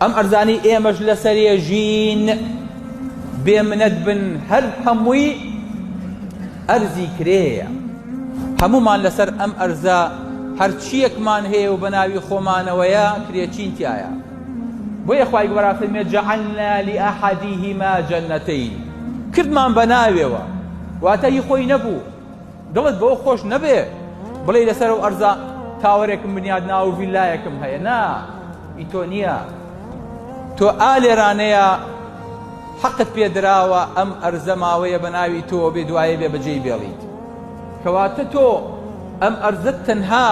ئەم ئەرزانی ئێمەش لەسەرێ ژین بێمنەت بن هەر هەمووی ئەرزی کرێیە هەمومان لەسەر ئەم ئەرزە هەرچیەکمان هەیە و بە ناوی خۆمانەوەیە کرێچین تایە بۆیە خوای گەورە فەرمێ جەعەلنا لئەحەدیهما جەنەتەین کردمان بە ناوێەوە واتە هی خۆی نەبوو دڵت بەوە خۆش نەبێ بڵێ لەسەر ئەو ئەرزە تاوەرێکم بنیاد ناو ڤیلایەکم هەیە نا ئی تۆ نییە تۆ ئالێرانەیە حەقت پێدراوە ئەم ئەرزە ماوەیە بە ناوی تۆ بێ دوایە بێ بەجێی بێڵیت کەواتە تۆ ئەم ئەرزەت تەنها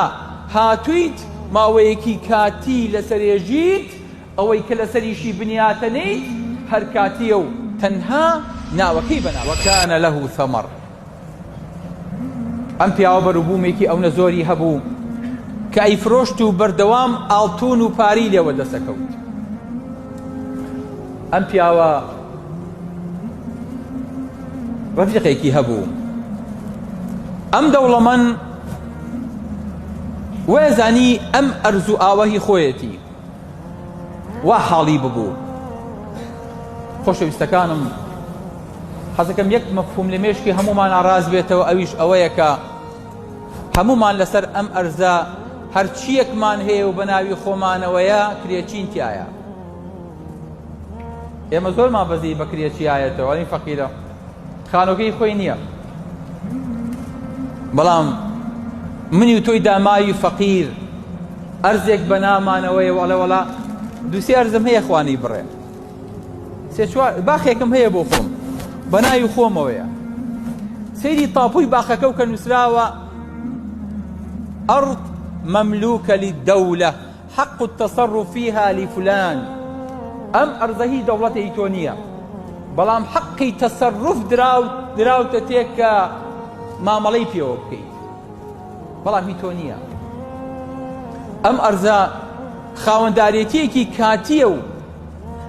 هاتوویت ماوەیەکی کاتی لەسەرێژیت ئەوەی کە لەسەریشی بنیاتەنەیت هەر کاتیە و تەنها ناوەکەی بەناو وەکانە لەه ثەمەر ئەم پیاوە بەرووبوومێکی ئەو نەزۆری هەبوو کە ئەیفرۆشت و بەردەوام ئاڵتون و پاری لێوە دەسەکەوت ئەم پیاوە ڕەفیقێکی هەبوو ئەم دەوڵەمەند وەزانی ئەم ئەرز و ئاوەهی خۆیەتی وا حاڵی ببوو خۆشەویستەکانم حەزەکەم یەک مەفهوم لە مێشکی هەمومان ئاراز بێتەوە ئەویش ئەوەیە کە هەمومان لەسەر ئەم ئەرزە هەرچیەکمان هەیە و بە ناوی خۆمانەوەیە کرێچین تایە ئێمە زۆرمان بەزی بە کرێچیایەتەوە ئەڵین فەقیرە خانۆکەی خۆی نییە بەڵام منی و تۆی داماوی فەقیر ئەرزێک بە نامانەوەیە وەڵێ وەڵا دووسێ ئەرزم هەیە خوانی بڕێ سێ چوار باخێکم هەیە بۆ خۆم بە ناوی خۆمەوەیە سەیری تاپووی باخەکە و کە نووسراوە ئەرض مەملوکە للدەولە حەق التەصەڕف فیها لفلان ئەم ئەرزە هی دەوڵەتێکی تۆ نییە بەڵام حەقی تەسەڕف دراوتە تێک کە مامەڵەی پێوە بکەیت بەڵام هی تۆ نییە ئەم ئەرزە خاوەندارێتیەکی کاتیە و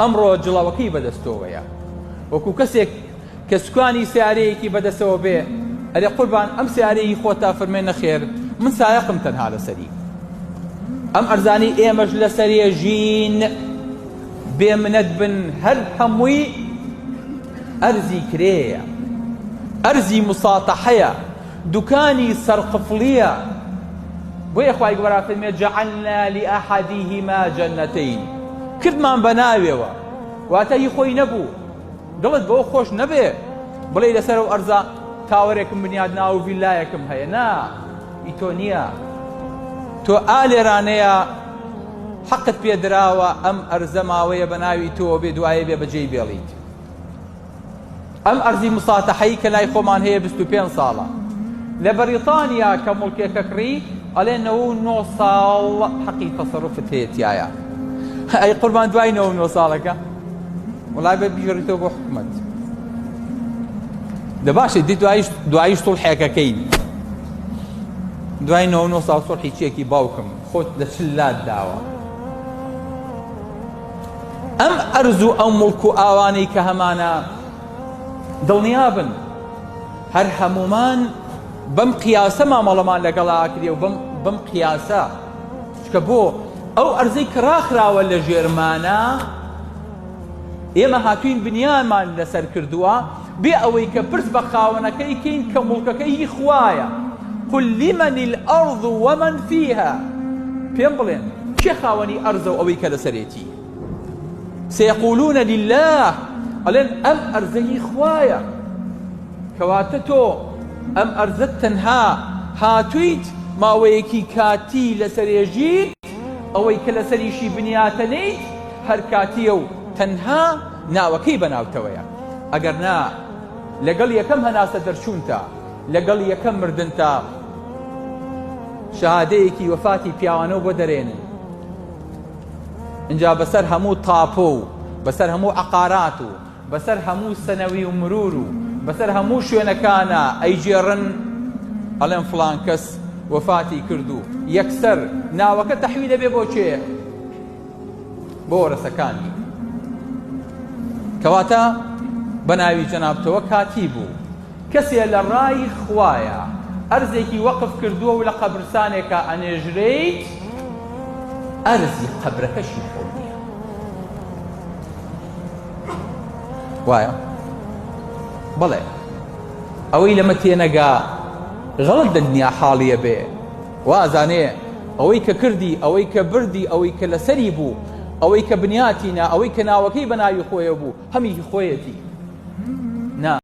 ئەمڕۆ جڵاوەکەی بەدەستەوەیە وەکو کەسێک کە سوکانی سیارەیەکی بەدەستەوە بێ ئەرێ قوربان ئەم سیارەیەی خۆتا فەرمێ نەخێر من سایەقم تەنها لەسەری ئەم ئەرزانی ئێمەش لەسەرێ ژین بێمنەت بن هەر هەمووی ئەرزی کرێیە ئەرزی مساتەحەیە دوکانی سەرقفڵیە بۆیە خوای گەورە فەرمێ جەعەلنا لئەحەدیهما جەنەتەین کردمان بە ناوێەوە واتە هی خۆی نەبوو دڵت بەوە خۆش نەبێ بڵێ لەسەر ئەو ئەرزە تاوەرێکم بنیاد ناو ڤیلایەکم هەیە نا ئی تۆ نییە تۆ ئالێرانەیە حەقت پێدراوە ئەم ئەرزە ماوەیە بە ناوی تۆ بێ دوایە بێ بەجێی بێڵیت ئەم ئەرزی مساتەحەیی کە لای خۆمان هەیە 25 ساڵە لە بەریتانیا کە موڵکێکە کڕی ئەڵێ 99 ساڵ حەقی تەسەڕوفت هەیە تایە ئەی قوربان دوای 99 ساڵەکە وڵای بە بیژەڕیتەوە بۆ حکومەت دەباشێت دی دواییش سوڵحێکەکەین دوای 99 ساڵ سوڵحی چیەکی باوکم خۆت لە چلات داوە ئەم ئەرز و ئەم موڵک و ئاوانەی کە هەمانە دڵنیابن هەر هەمومان بەم قیاسە مامەڵەمان لەگەڵا کردێ و بەم قیاسە چکە بۆ ئەو ئەرزەی کە ڕاخراوە لە ژێرمانە ئێمە هاتووین بنیانمان لەسەر کردووە بێ ئەوەی کە پرس بە خاوەنەکەی کەین کە موڵکەکەی خوایە قل لمن الأرض ومن فيها پێم بڵێن کێ خاوەنی ئەرزە و ئەوەی کە لەسەرێتی سيقولون لله ئەڵێن ئەم ئەرزەی خوایە کەواتە تۆ ئەم ئەرزەت تەنها هاتوویت ماوەیەکی کاتی لەسەرێژیت ئەوەی کە لەسەریشی بنیاتەنەیت هەر کاتیە و تەنها ناوەکەی بەناوتەوەیە ئەگەر نا لەگەڵ یەکەم هەناسە دەرچوونتە لەگەڵ یەکەم مردنتە شەهادەیەکی وەفاتی پیاوانە بۆ دەرێنن اینجا بەسەر هەموو تاپۆ و بەسەر هەموو عەقارات و بەسەر هەموو سەنەوی و مرور و بەسەر هەموو شوێنەکانە ئەیجێڕن ئەڵێن فڵان کەس وەفاتی کردو یەکسەر ناوەکە تەحویل دەبێ بۆ چێ بۆ وەرەسەکانی کەواتە بە ناوی جەنابتەوە کاتی بوو کەسێ لە ڕای خوایە ئەرزێکی وەقف کردووە و لە قەبرستانێکە ئەنێژرێیت ئەرزی قەبرەکەشی خۆ نییە وایە بەڵێ ئەوەی لەمە تێنەگا غەڵەت لە دنیا حاڵیە بێ وازانێ ئەوەی کە کردی ئەوەی کە بردی ئەوەی کە لەسەری بوو ئەوەی کە بنیاتینا ئەوەی کە ناوەکەی بە ناوی خۆیە بوو هەمی خۆیەتی نا